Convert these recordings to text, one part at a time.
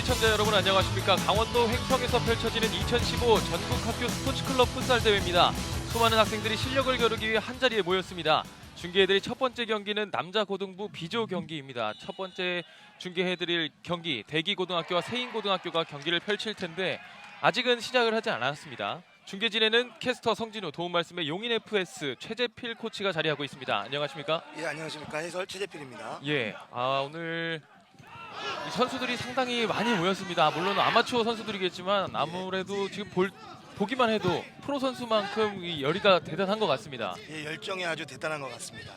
시청자 여러분 안녕하십니까. 강원도 횡성에서 펼쳐지는 2015 전국학교 스포츠클럽 풋살 대회입니다. 수많은 학생들이 실력을 겨루기 위해 한자리에 모였습니다. 중계해드릴 첫 번째 경기는 남자 고등부 B조 경기입니다. 첫 번째 중계해드릴 경기 대기고등학교와 세인고등학교가 경기를 펼칠 텐데 아직은 시작을 하지 않았습니다. 중계진에는 캐스터 성진우, 도움 말씀에 용인 FS 최재필 코치가 자리하고 있습니다. 안녕하십니까? 예, 안녕하십니까. 해설 최재필입니다. 예, 오늘 이 선수들이 상당히 많이 모였습니다. 물론 아마추어 선수들이겠지만 아무래도 지금 보기만 해도 프로 선수만큼 이 열의가 대단한 것 같습니다. 예, 열정이 아주 대단한 것 같습니다.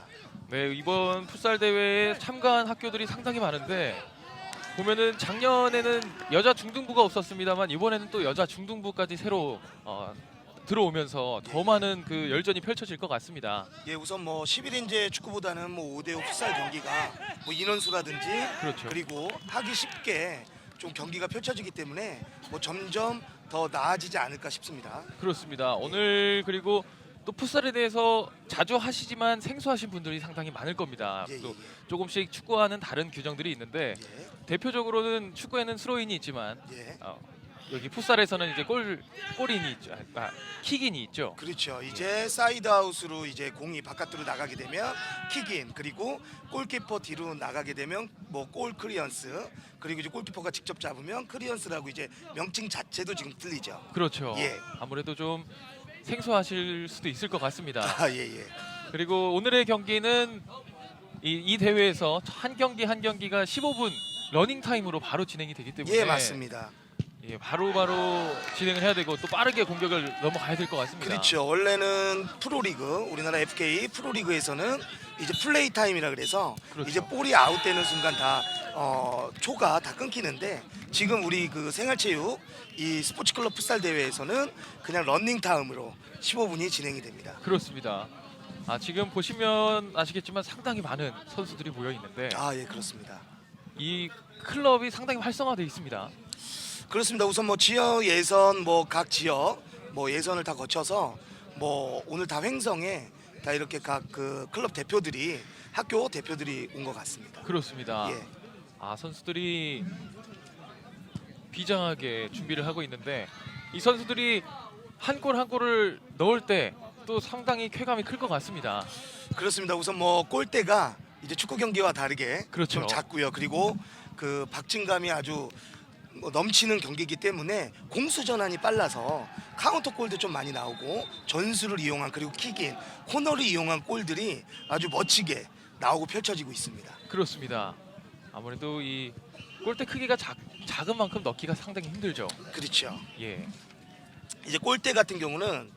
네, 이번 풋살 대회에 참가한 학교들이 상당히 많은데 보면은 작년에는 여자 중등부가 없었습니다만 이번에는 또 여자 중등부까지 새로 들어오면서 더 많은 그 열전이 펼쳐질 것 같습니다. 예, 우선 뭐 11인제 축구보다는 뭐 5대5 풋살 경기가 뭐 인원수라든지 그렇죠. 그리고 하기 쉽게 좀 경기가 펼쳐지기 때문에 뭐 점점 더 나아지지 않을까 싶습니다. 그렇습니다. 오늘 그리고 또 풋살에 대해서 자주 하시지만 생소하신 분들이 상당히 많을 겁니다. 예, 또 예, 조금씩 축구와는 다른 규정들이 있는데 예, 대표적으로는 축구에는 스로인이 있지만 예. 여기 풋살에서는 이제 골인이 있죠. 킥인이 있죠. 그렇죠. 이제 사이드아웃으로 이제 공이 바깥으로 나가게 되면 킥인, 그리고 골키퍼 뒤로 나가게 되면 뭐 골 클리언스, 그리고 이제 골키퍼가 직접 잡으면 클리언스라고 이제 명칭 자체도 지금 틀리죠. 그렇죠. 예. 아무래도 좀 생소하실 수도 있을 것 같습니다. 아, 예, 예. 그리고 오늘의 경기는 이 대회에서 한 경기 한 경기가 15분 러닝 타임으로 바로 진행이 되기 때문에 예, 맞습니다. 예, 바로바로 진행을 해야 되고 또 빠르게 공격을 넘어가야 될 것 같습니다. 그렇죠. 원래는 프로리그, 우리나라 FK 프로리그에서는 이제 플레이 타임이라 그래서 그렇죠. 이제 볼이 아웃되는 순간 다 초가 다 끊기는데 지금 우리 그 생활체육 이 스포츠클럽 풋살 대회에서는 그냥 런닝 타임으로 15분이 진행이 됩니다. 그렇습니다. 지금 보시면 아시겠지만 상당히 많은 선수들이 모여 있는데 아, 예, 그렇습니다. 이 클럽이 상당히 활성화되어 있습니다. 그렇습니다. 우선 뭐 지역 예선, 뭐 각 지역 뭐 예선을 다 거쳐서 뭐 오늘 다 횡성에 다 이렇게 각 그 클럽 대표들이, 학교 대표들이 온 것 같습니다. 그렇습니다. 예. 선수들이 비장하게 준비를 하고 있는데 이 선수들이 한 골 한 골을 넣을 때 또 상당히 쾌감이 클 것 같습니다. 그렇습니다. 우선 뭐 골대가 이제 축구 경기와 다르게 그렇죠. 좀 작고요. 그리고 그 박진감이 아주 뭐 넘치는 경기이기 때문에 공수 전환이 빨라서 카운터 골도 좀 많이 나오고 전술을 이용한, 그리고 킥인, 코너를 이용한 골들이 아주 멋지게 나오고 펼쳐지고 있습니다. 그렇습니다. 아무래도 이 골대 크기가 작은 만큼 넣기가 상당히 힘들죠. 그렇죠. 예. 이제 골대 같은 경우는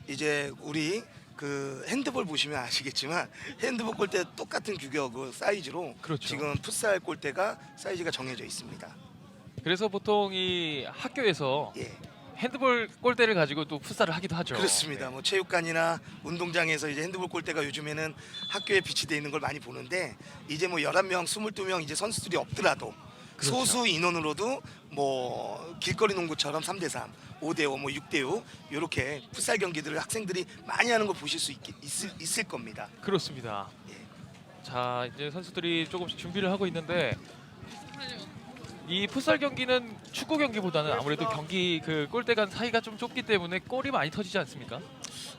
이제 우리 그 핸드볼 보시면 아시겠지만 핸드볼 골대 똑같은 규격 사이즈로 그렇죠. 지금 풋살 골대가 사이즈가 정해져 있습니다. 그래서 보통 이 학교에서 예. 핸드볼 골대를 가지고 또 풋살을 하기도 하죠. 그렇습니다. 뭐 체육관이나 운동장에서 이제 핸드볼 골대가 요즘에는 학교에 비치되어 있는 걸 많이 보는데 이제 뭐 11명, 22명 이제 선수들이 없더라도 그렇죠. 소수 인원으로도 뭐 길거리 농구처럼 3대3, 5대5, 뭐 6대6 이렇게 풋살 경기들을 학생들이 많이 하는 걸 보실 수 있을 겁니다. 그렇습니다. 예. 자, 이제 선수들이 조금씩 준비를 하고 있는데 이 풋살 경기는 축구 경기보다는 아무래도 경기 그 골대 간 사이가 좀 좁기 때문에 골이 많이 터지지 않습니까?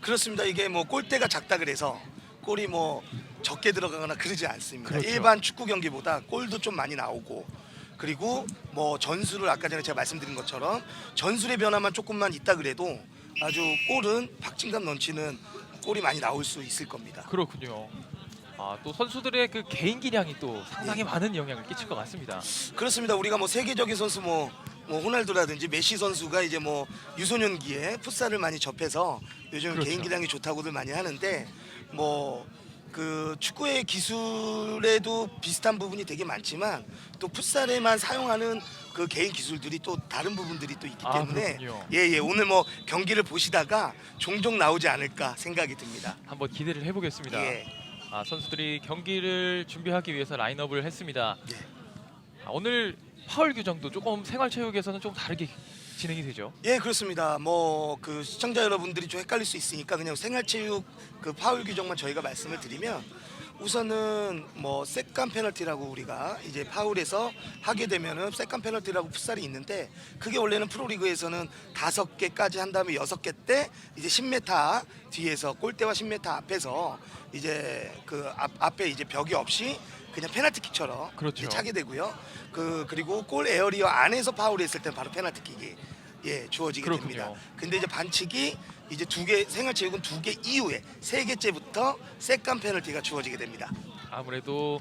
그렇습니다. 이게 뭐 골대가 작다 그래서 골이 뭐 적게 들어가거나 그러지 않습니다. 그렇죠. 일반 축구 경기보다 골도 좀 많이 나오고, 그리고 뭐 전술을 아까 전에 제가 말씀드린 것처럼 전술의 변화만 조금만 있다 그래도 아주 골은 박진감 넘치는 골이 많이 나올 수 있을 겁니다. 그렇군요. 또 선수들의 그 개인 기량이 또 상당히 예. 많은 영향을 끼칠 것 같습니다. 그렇습니다. 우리가 뭐 세계적인 선수 뭐 호날두라든지 메시 선수가 이제 뭐 유소년기에 풋살을 많이 접해서 요즘 그렇죠. 개인 기량이 좋다고들 많이 하는데 뭐 그 축구의 기술에도 비슷한 부분이 되게 많지만 또 풋살에만 사용하는 그 개인 기술들이 또 다른 부분들이 또 있기 때문에 그렇군요. 예예 오늘 뭐 경기를 보시다가 종종 나오지 않을까 생각이 듭니다. 한번 기대를 해보겠습니다. 예. 선수들이 경기를 준비하기 위해서 라인업을 했습니다. 예. 오늘 파울 규정도 조금 생활체육에서는 좀 다르게 진행이 되죠. 예, 그렇습니다. 뭐 그 시청자 여러분들이 좀 헷갈릴 수 있으니까 그냥 생활체육 그 파울 규정만 저희가 말씀을 드리면 우선은 뭐 세컨 페널티라고 우리가 이제 파울에서 하게 되면은 세컨 페널티라고 풋살이 있는데 그게 원래는 프로리그에서는 5개까지 한 다음에 6개 때 이제 10m 뒤에서 골대와 10m 앞에서 이제 그 앞에 이제 벽이 없이 그냥 페널티킥처럼 그렇죠. 이제 차게 되고요. 그리고 골 에어리어 안에서 파울했을 때 바로 페널티킥이 주어지게 그렇군요. 됩니다. 근데 이제 반칙이 이제 2개 생활체육은 2개 이후에 3개째부터 세컨 페널티가 주어지게 됩니다. 아무래도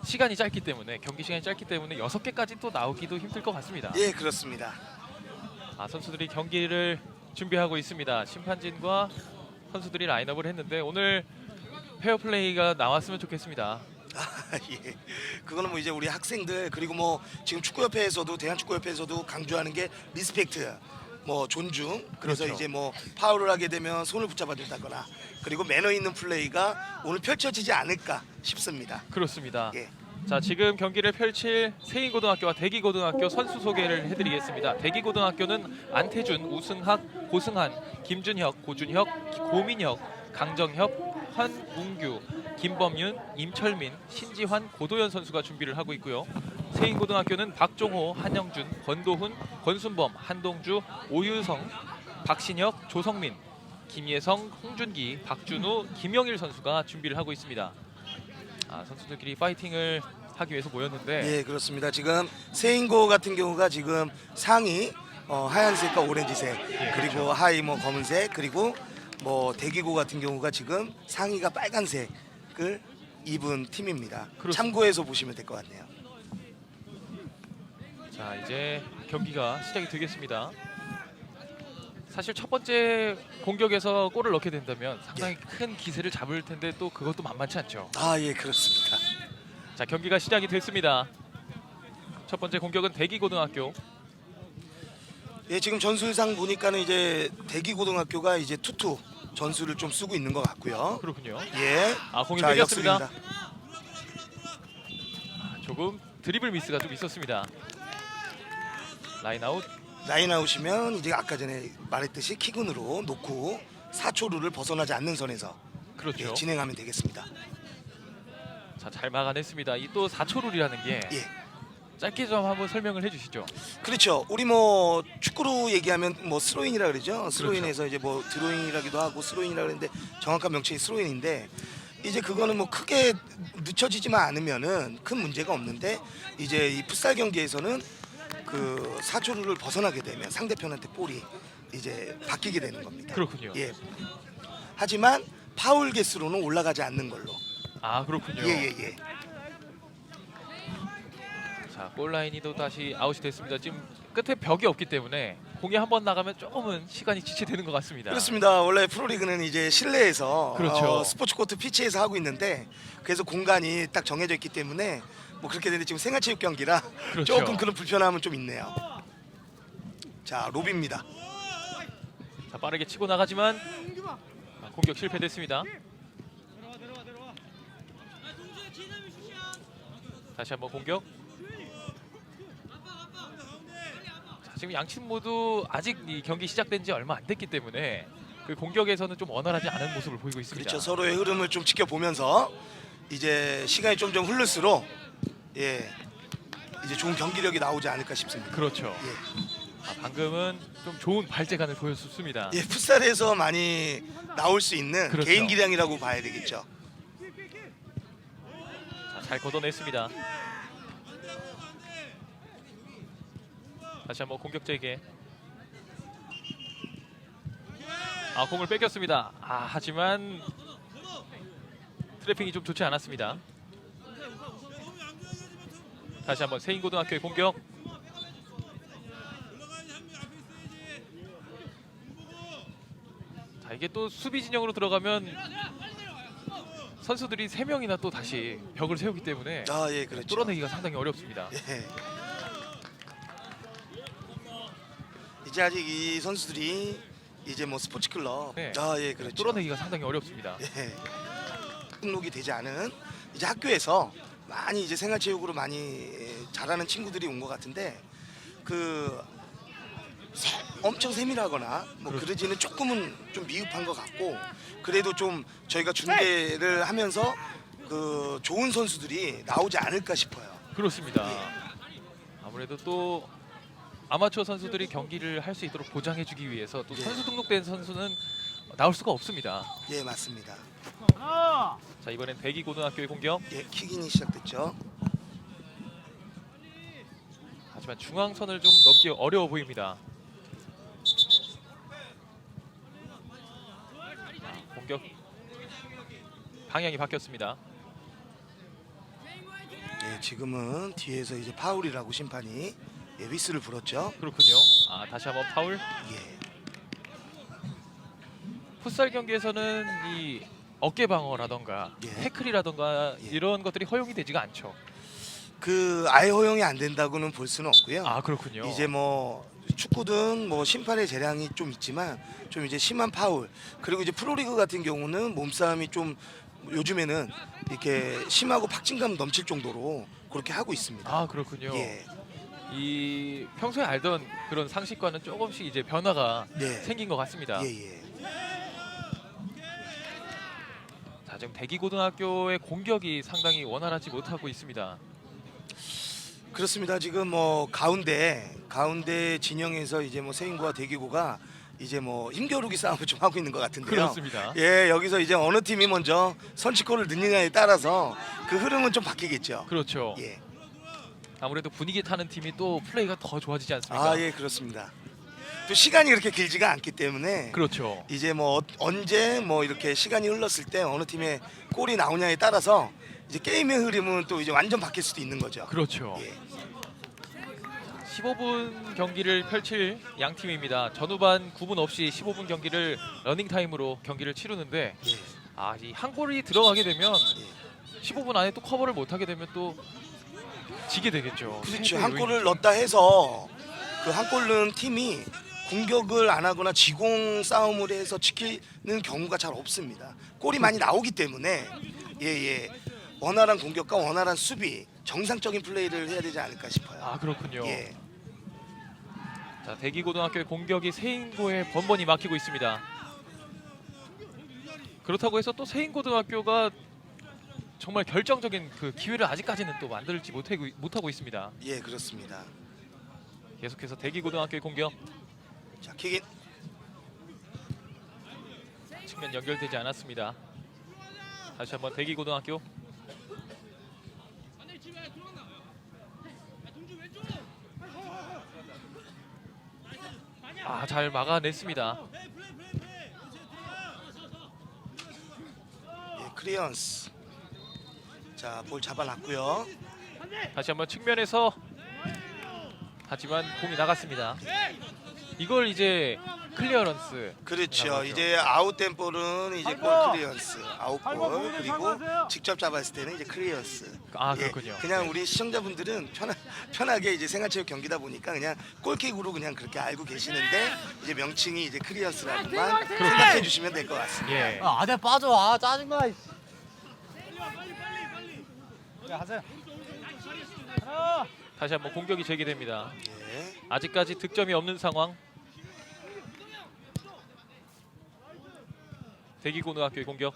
시간이 짧기 때문에 경기 시간이 짧기 때문에 6개까지 또 나오기도 힘들 것 같습니다. 예, 그렇습니다. 선수들이 경기를 준비하고 있습니다. 심판진과 선수들이 라인업을 했는데 오늘 페어플레이가 나왔으면 좋겠습니다. 예. 그거는 뭐 이제 우리 학생들 그리고 뭐 지금 축구협회에서도 대한축구협회에서도 강조하는 게 리스펙트, 뭐 존중. 그래서 그렇죠. 이제 뭐 파울을 하게 되면 손을 붙잡아준다거나 그리고 매너 있는 플레이가 오늘 펼쳐지지 않을까 싶습니다. 그렇습니다. 예. 자, 지금 경기를 펼칠 세인고등학교와 대기고등학교 선수 소개를 해드리겠습니다. 대기고등학교는 안태준, 우승학, 고승한, 김준혁, 고준혁, 고민혁, 강정혁, 환웅규, 김범윤, 임철민, 신지환, 고도현 선수가 준비를 하고 있고요. 세인고등학교는 박종호, 한영준, 권도훈, 권순범, 한동주, 오유성, 박신혁, 조성민, 김예성, 홍준기, 박준우, 김영일 선수가 준비를 하고 있습니다. 선수들끼리 파이팅을 하기 위해서 모였는데 예, 그렇습니다. 지금 세인고 같은 경우가 지금 상의 하얀색과 오렌지색 그리고 그렇죠. 하의 뭐 검은색 그리고 뭐 대기고 같은 경우가 지금 상의가 빨간색을 입은 팀입니다. 그렇습니다. 참고해서 보시면 될 것 같네요. 자, 이제 경기가 시작이 되겠습니다. 사실 첫 번째 공격에서 골을 넣게 된다면 상당히 큰 기세를 잡을 텐데 또 그것도 만만치 않죠. 예, 그렇습니다. 자, 경기가 시작이 됐습니다. 첫 번째 공격은 대기고등학교. 예, 지금 전술상 보니까는 이제 대기고등학교가 이제 투투 전술을 좀 쓰고 있는 것 같고요. 그렇군요. 예. 공이 자, 뺏겼습니다. 역습입니다. 조금 드리블 미스가 좀 있었습니다. 라인아웃. 라인아웃이면 이제 아까 전에 말했듯이 킥은으로 놓고 4초 룰을 벗어나지 않는 선에서 그렇죠. 진행하면 되겠습니다. 자, 잘 막아냈습니다. 이 또 4초 룰이라는 게 예. 짧게 좀 한번 설명을 해주시죠. 그렇죠. 우리 뭐 축구로 얘기하면 뭐 스로인이라 그러죠. 스로인에서 이제 뭐 드로잉이라기도 하고 스로인이라 그러는데 정확한 명칭이 스로인인데 이제 그거는 뭐 크게 늦춰지지만 않으면은 큰 문제가 없는데 이제 이 풋살 경기에서는 그 4초 룰을 벗어나게 되면 상대편한테 볼이 이제 바뀌게 되는 겁니다. 그렇군요. 예. 하지만 파울 개수로는 올라가지 않는 걸로. 그렇군요. 예. 자, 골라인이도 다시 아웃이 됐습니다. 지금 끝에 벽이 없기 때문에 공이 한 번 나가면 조금은 시간이 지체되는 것 같습니다. 그렇습니다. 원래 프로리그는 이제 실내에서 그렇죠. 스포츠 코트 피치에서 하고 있는데 그래서 공간이 딱 정해져 있기 때문에 뭐 그렇게 되는데 지금 생활체육 경기라 그렇죠. 조금 그런 불편함은 좀 있네요. 자, 로비입니다. 자, 빠르게 치고 나가지만 공격 실패됐습니다. 다시 한번 공격. 자, 지금 양팀 모두 아직 이 경기 시작된 지 얼마 안 됐기 때문에 그 공격에서는 좀 원활하지 않은 모습을 보이고 있습니다. 그렇죠. 서로의 흐름을 좀 지켜보면서 이제 시간이 좀 흐를수록 이제 좋은 경기력이 나오지 않을까 싶습니다. 그렇죠. 예. 방금은 좀 좋은 발재간을 보여줬습니다. 예, 풋살에서 많이 나올 수 있는 그렇죠. 개인 기량이라고 봐야 되겠죠. 자, 잘 걷어냈습니다. 다시 한번 공격 재개. 공을 뺏겼습니다. 하지만 트래핑이 좀 좋지 않았습니다. 다시 한번 세인고등학교의 공격. 자, 이게 또 수비 진영으로 들어가면 선수들이 3명이나 또 다시 벽을 세우기 때문에 예, 그렇죠. 뚫어내기가 상당히 어렵습니다. 예. 이제 아직 이 선수들이 이제 뭐 스포츠 클럽, 네. 예, 그렇죠. 뚫어내기가 상당히 어렵습니다. 예. 등록이 되지 않은 이제 학교에서 많이 이제 생활체육으로 많이 잘하는 친구들이 온 것 같은데 그 엄청 세밀하거나 뭐 그렇죠. 그러지는 조금은 좀 미흡한 것 같고 그래도 좀 저희가 중계를 하면서 그 좋은 선수들이 나오지 않을까 싶어요. 그렇습니다. 아무래도 또 아마추어 선수들이 경기를 할 수 있도록 보장해주기 위해서 또 예. 선수 등록된 선수는 나올 수가 없습니다. 예, 맞습니다. 자, 이번엔 대기고등학교의 공격. 예, 킥인이 시작됐죠. 하지만 중앙선을 좀 넘기 어려워 보입니다. 자, 공격 방향이 바뀌었습니다. 예, 지금은 뒤에서 이제 파울이라고 심판이 예, 휘슬을 불었죠. 그렇군요. 아, 다시 한번 파울. 예. 풋살 경기에서는 이 어깨 방어라던가 예. 태클이라던가 예. 이런 것들이 허용이 되지가 않죠. 그 아예 허용이 안 된다고는 볼 수는 없고요. 아, 그렇군요. 이제 뭐 축구든 뭐 심판의 재량이 좀 있지만 좀 이제 심한 파울 그리고 이제 프로리그 같은 경우는 몸싸움이 좀 요즘에는 이렇게 심하고 박진감 넘칠 정도로 그렇게 하고 있습니다. 아, 그렇군요. 예, 이 평소에 알던 그런 상식과는 조금씩 이제 변화가 네, 생긴 것 같습니다. 예, 예. 자, 지금 대기고등학교의 공격이 상당히 원활하지 못하고 있습니다. 그렇습니다. 지금 뭐 가운데 진영에서 이제 뭐 세인고와 대기고가 이제 뭐 힘겨루기 싸움을 좀 하고 있는 것 같은데요. 그렇습니다. 예, 여기서 이제 어느 팀이 먼저 선취골을 넣느냐에 따라서 그 흐름은 좀 바뀌겠죠. 그렇죠. 예. 아무래도 분위기 타는 팀이 또 플레이가 더 좋아지지 않습니까? 아, 예, 그렇습니다. 또 시간이 그렇게 길지가 않기 때문에 그렇죠. 이제 뭐 언제 뭐 이렇게 시간이 흘렀을 때 어느 팀의 골이 나오냐에 따라서 이제 게임의 흐름은 또 이제 완전 바뀔 수도 있는 거죠. 그렇죠. 예. 15분 경기를 펼칠 양 팀입니다. 전후반 9분 없이 15분 경기를 러닝 타임으로 경기를 치르는데 예. 아, 이 한 골이 들어가게 되면 예. 15분 안에 또 커버를 못 하게 되면 또 지게 되겠죠. 그렇죠. 승부의 한 골을 요인이죠. 넣었다 해서 그 한 골 넣은 팀이 공격을 안 하거나 지공 싸움을 해서 지키는 경우가 잘 없습니다. 골이 많이 나오기 때문에 예. 원활한 공격과 원활한 수비, 정상적인 플레이를 해야 되지 않을까 싶어요. 아, 그렇군요. 예. 자, 대기고등학교의 공격이 세인고에 번번이 막히고 있습니다. 그렇다고 해서 또 세인고등학교가 정말 결정적인 그 기회를 아직까지는 또 만들지 못하고 있습니다. 예, 그렇습니다. 계속해서 대기고등학교의 공격. 자, 킥인. 측면 연결되지 않았습니다. 다시 한번 대기고등학교. 아, 잘 막아냈습니다. 예, 클리언스. 자, 볼 잡아놨고요. 다시 한번 측면에서 하지만 공이 나갔습니다. 이걸 이제 클리어런스. 그렇죠. 나가죠. 이제 아웃된 볼은 이제 볼 클리언스, 아웃볼 그리고 직접 잡았을 때는 이제 클리언스. 아, 예, 그렇군요. 그냥 우리 시청자분들은 편하게 이제 생활체육 경기다 보니까 그냥 골킥으로 그냥 그렇게 알고 계시는데 이제 명칭이 이제 클리언스라고만 생각해 주시면 될 것 같습니다. 예. 아, 안에 빠져. 아, 짜증나. 이씨. 야, 하세요. 하나. 다시 한번 공격이 재개됩니다. 예. 아직까지 득점이 없는 상황. 대기고등학교의 공격.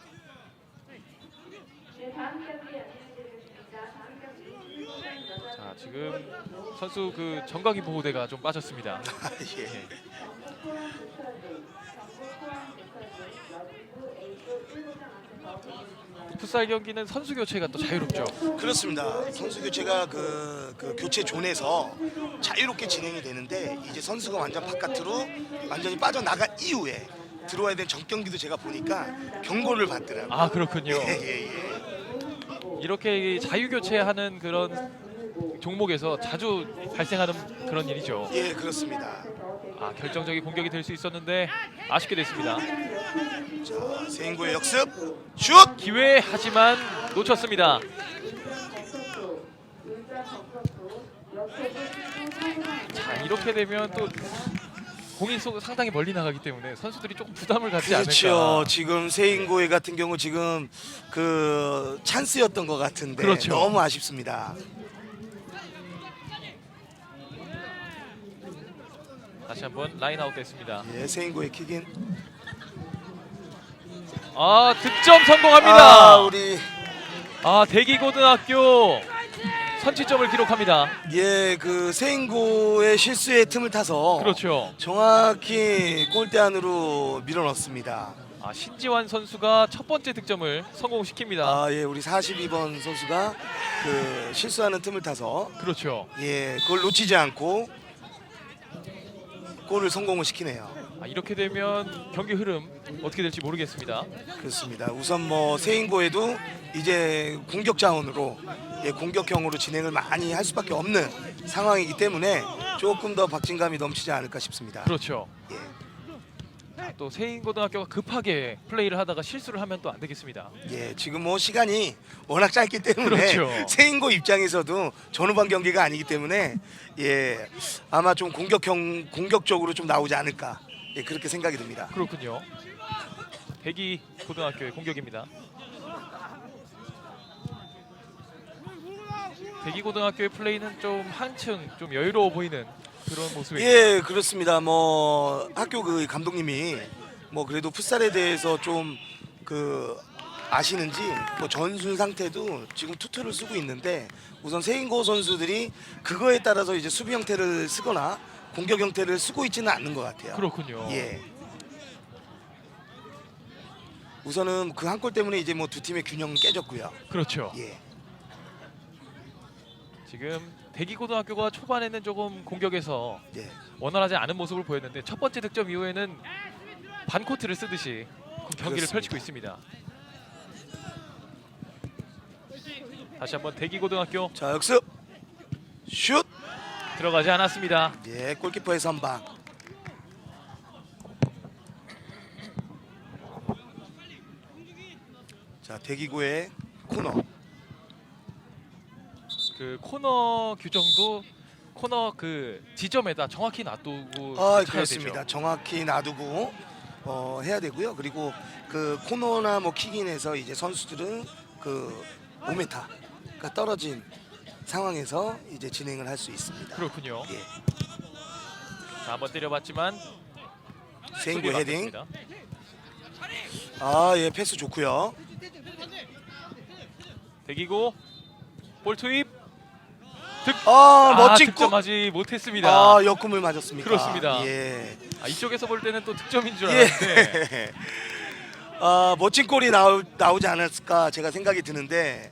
자, 지금 선수 그 정강이 보호대가 좀 빠졌습니다. 예. 풋살 경기는 선수 교체가 또 자유롭죠. 그렇습니다. 선수 교체가 그 교체 존에서 자유롭게 진행이 되는데 이제 선수가 완전 바깥으로 완전히 빠져나간 이후에 들어와야 될 정경기도 제가 보니까 경고를 받더라고요. 아, 그렇군요. 예. 이렇게 이 자유 교체하는 그런 종목에서 자주 발생하는 그런 일이죠. 예, 그렇습니다. 아, 결정적인 공격이 될 수 있었는데 아쉽게 됐습니다. 자, 세인고의 역습 슛! 기회 하지만 놓쳤습니다. 자, 이렇게 되면 또 공이 상당히 멀리 나가기 때문에 선수들이 조금 부담을 갖지 그렇죠. 않을까. 지금 세인고의 같은 경우 지금 그 찬스였던 것 같은데 그렇죠. 너무 아쉽습니다. 다시 한번 라인 아웃 됐습니다. 예, 세인고의 킥인. 아, 득점 성공합니다. 우리 대기고등학교 선취점을 기록합니다. 예, 그 세인고의 실수의 틈을 타서 그렇죠. 정확히 골대 안으로 밀어넣습니다. 신지환 선수가 첫 번째 득점을 성공시킵니다. 예, 우리 42번 선수가 그 실수하는 틈을 타서 그렇죠. 예, 그걸 놓치지 않고 골을 성공을 시키네요. 이렇게 되면 경기 흐름 어떻게 될지 모르겠습니다. 그렇습니다. 우선 뭐 세인고에도 이제 공격 자원으로 공격형으로 진행을 많이 할 수밖에 없는 상황이기 때문에 조금 더 박진감이 넘치지 않을까 싶습니다. 그렇죠. 예. 또 세인고등학교가 급하게 플레이를 하다가 실수를 하면 또 안 되겠습니다. 예, 지금 뭐 시간이 워낙 짧기 때문에 그렇죠. 세인고 입장에서도 전후반 경기가 아니기 때문에 예, 아마 좀 공격적으로 좀 나오지 않을까 그렇게 생각이 듭니다. 그렇군요. 대기고등학교의 공격입니다. 대기고등학교의 플레이는 좀 한층 좀 여유로워 보이는 그런 모습입니다. 예, 그렇습니다. 뭐 학교 그 감독님이 뭐 그래도 풋살에 대해서 좀 그 아시는지 뭐 전순 상태도 지금 투투를 쓰고 있는데 우선 세인고 선수들이 그거에 따라서 이제 수비 형태를 쓰거나 공격 형태를 쓰고 있지는 않는 것 같아요. 그렇군요. 예. 우선은 그 한 골 때문에 이제 뭐 두 팀의 균형은 깨졌고요. 그렇죠. 예. 지금 대기고등학교가 초반에는 조금 공격에서 예. 원활하지 않은 모습을 보였는데 첫 번째 득점 이후에는 반코트를 쓰듯이 경기를 그렇습니다. 펼치고 있습니다. 다시 한번 대기고등학교 자, 역습. 슛. 들어가지 않았습니다. 예, 골키퍼의 선방. 자, 대기고의 코너. 그 코너 규정도 코너 그 지점에다 정확히 놔두고 쳐야 그렇습니다. 되죠. 정확히 놔두고 해야 되고요. 그리고 그 코너나 뭐 킥인에서 이제 선수들은 그 5m가 떨어진 상황에서 이제 진행을 할 수 있습니다. 그렇군요. 예. 자, 한번 때려봤지만 세인고 수비 헤딩. 막혔습니다. 예, 패스 좋고요. 대기고 볼 투입. 멋진 골. 득점하지 못했습니다. 역금을 맞았습니다. 그렇습니다. 예. 이쪽에서 볼 때는 또 득점인 줄 예. 알았는데 멋진 골이 나오지 않았을까 제가 생각이 드는데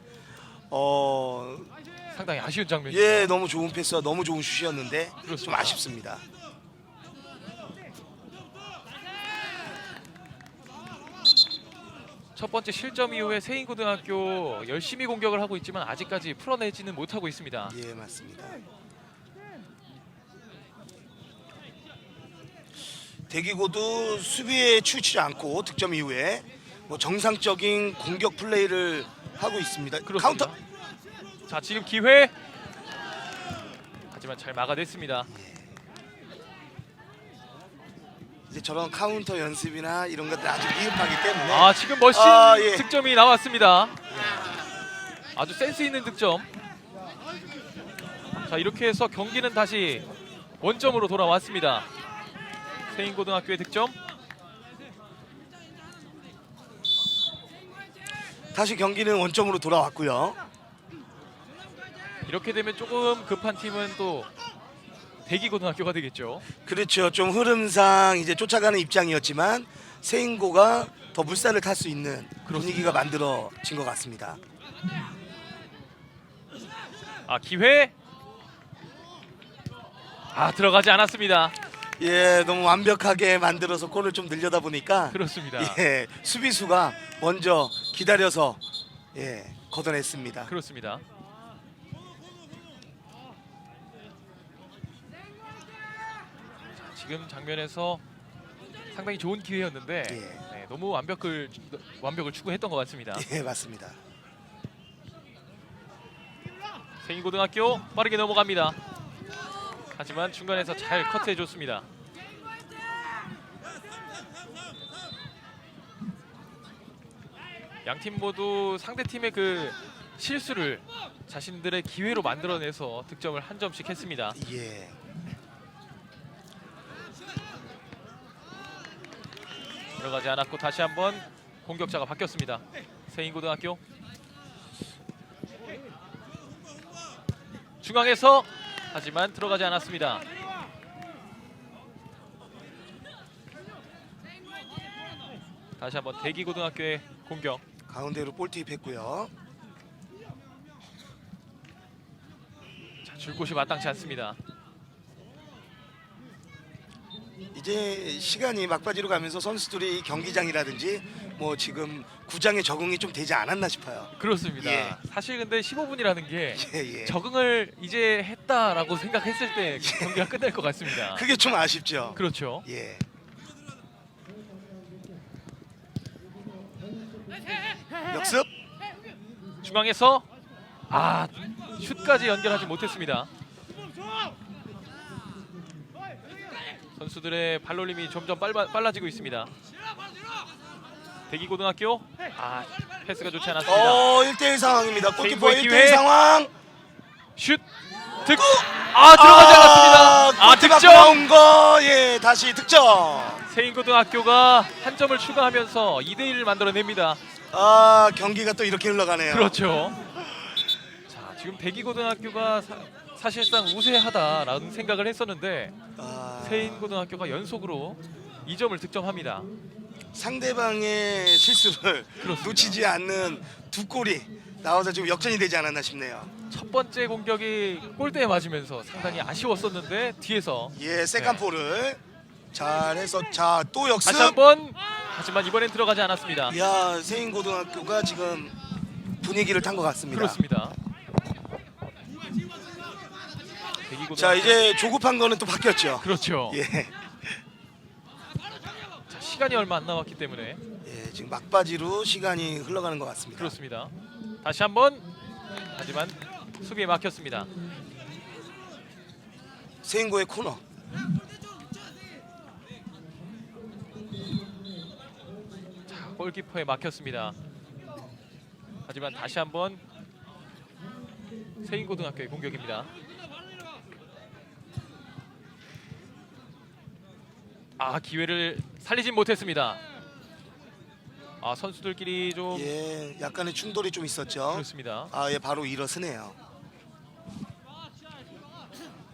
상당히 아쉬운 장면이죠. 예, 너무 좋은 패스와 너무 좋은 슛이었는데 좀 그렇습니다. 아쉽습니다. 첫 번째 실점 이후에 세인고등학교 열심히 공격을 하고 있지만 아직까지 풀어내지는 못하고 있습니다. 예, 맞습니다. 대기고도 수비에 치우치지 않고 득점 이후에 뭐 정상적인 공격 플레이를 하고 있습니다. 그렇습니다. 카운터. 자, 지금 기회. 하지만 잘 막아냈습니다. 이제 저런 카운터 연습이나 이런 것들 아주 미흡하기 때문에 지금 멋진 예. 득점이 나왔습니다. 아주 센스 있는 득점. 자, 이렇게 해서 경기는 다시 원점으로 돌아왔습니다. 세인고등학교의 득점. 다시 경기는 원점으로 돌아왔고요. 이렇게 되면 조금 급한 팀은 또 대기고등학교가 되겠죠. 그렇죠. 좀 흐름상 이제 쫓아가는 입장이었지만 세인고가 더 물살을 탈 수 있는 분위기가 만들어진 것 같습니다. 기회. 들어가지 않았습니다. 예, 너무 완벽하게 만들어서 골을 좀 늘려다 보니까 그렇습니다. 예, 수비수가 먼저 기다려서 걷어냈습니다. 그렇습니다. 자, 지금 장면에서 상당히 좋은 기회였는데 예. 너무 완벽을 추구했던 것 같습니다. 예, 맞습니다. 세인고등학교 빠르게 넘어갑니다. 하지만 중간에서 잘 커트해줬습니다. 양팀 모두 상대팀의 그 실수를 자신들의 기회로 만들어내서 득점을 한 점씩 했습니다. 예. 들어가지 않았고 다시 한번 공격자가 바뀌었습니다. 세인고등학교 중앙에서 하지만 들어가지 않았습니다. 다시 한번 대기고등학교의 공격. 가운데로 볼 투입했고요. 자, 줄 곳이 마땅치 않습니다. 이제 시간이 막바지로 가면서 선수들이 경기장이라든지 뭐 지금 구장에 적응이 좀 되지 않았나 싶어요. 그렇습니다. 예. 사실 근데 15분이라는 게 예. 적응을 이제 했다라고 생각했을 때 경기가 끝날 것 같습니다. 그게 좀 아쉽죠. 그렇죠. 예. 역습. 중앙에서 슛까지 연결하지 못했습니다. 선수들의 발놀림이 점점 빨라지고 있습니다. 대기고등학교 패스가 좋지 않았습니다. 1대1 상황입니다. 골키퍼 세인고의 1대1 기회. 상황. 슛 들어가지 않았습니다. 득점. 나온 거. 예, 다시 득점. 세인고등학교가 한 점을 추가하면서 2대1을 만들어냅니다. 경기가 또 이렇게 흘러가네요. 그렇죠. 자, 지금 대기고등학교가 사실상 우세하다라는 생각을 했었는데 세인고등학교가 연속으로 2점을 득점합니다. 상대방의 실수를 그렇습니다. 놓치지 않는 두 골이 나와서 지금 역전이 되지 않았나 싶네요. 첫 번째 공격이 골대에 맞으면서 상당히 아쉬웠었는데 뒤에서 예, 세컨볼을 잘해서 또 역습. 다시 한번 하지만 이번엔 들어가지 않았습니다. 야, 세인고등학교가 지금 분위기를 탄 것 같습니다. 그렇습니다. 대기고등학교. 자, 이제 조급한 거는 또 바뀌었죠. 그렇죠. 예. 자, 시간이 얼마 안 남았기 때문에 예, 지금 막바지로 시간이 흘러가는 것 같습니다. 그렇습니다. 다시 한번 하지만 수비에 막혔습니다. 세인고의 코너. 골키퍼에 막혔습니다. 하지만 다시 한번 세인고등학교의 공격입니다. 기회를 살리진 못했습니다. 선수들끼리 좀 예, 약간의 충돌이 좀 있었죠. 그렇습니다. 예, 바로 일어서네요.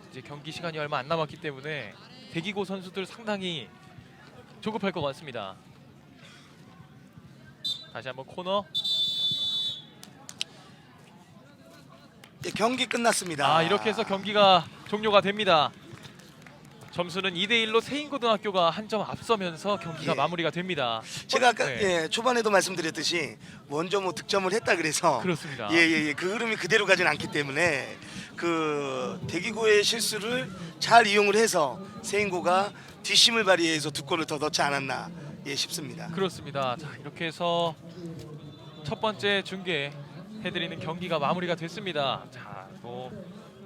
이제 경기 시간이 얼마 안 남았기 때문에 대기고 선수들 상당히 조급할 것 같습니다. 다시 한번 코너. 예, 경기 끝났습니다. 이렇게 해서 경기가 종료가 됩니다. 점수는 2대1로 세인고등학교가 한 점 앞서면서 경기가 예. 마무리가 됩니다. 제가 아까 네. 초반에도 말씀드렸듯이 먼저 뭐 득점을 했다 그래서 그렇습니다. 예, 그 흐름이 그대로 가진 않기 때문에 그 대기고의 실수를 잘 이용을 해서 세인고가 뒷심을 발휘해서 두 골을 더 넣지 않았나 싶습니다. 그렇습니다. 자, 이렇게 해서 첫 번째 중계 해드리는 경기가 마무리가 됐습니다. 자,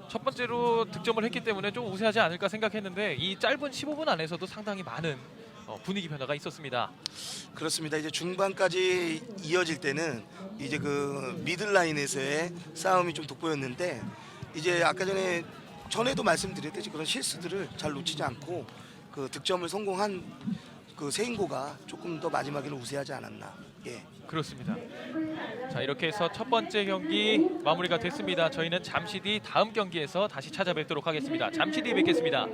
첫 번째로 득점을 했기 때문에 좀 우세하지 않을까 생각했는데 이 짧은 15분 안에서도 상당히 많은 분위기 변화가 있었습니다. 그렇습니다. 이제 중반까지 이어질 때는 이제 그 미들라인에서의 싸움이 좀 돋보였는데 이제 아까 전에도 말씀드렸듯이 그런 실수들을 잘 놓치지 않고 그 득점을 성공한 그 세인고가 조금 더 마지막에는 우세하지 않았나. 예. 그렇습니다. 자, 이렇게 해서 첫 번째 경기 마무리가 됐습니다. 저희는 잠시 뒤 다음 경기에서 다시 찾아뵙도록 하겠습니다. 잠시 뒤에 뵙겠습니다.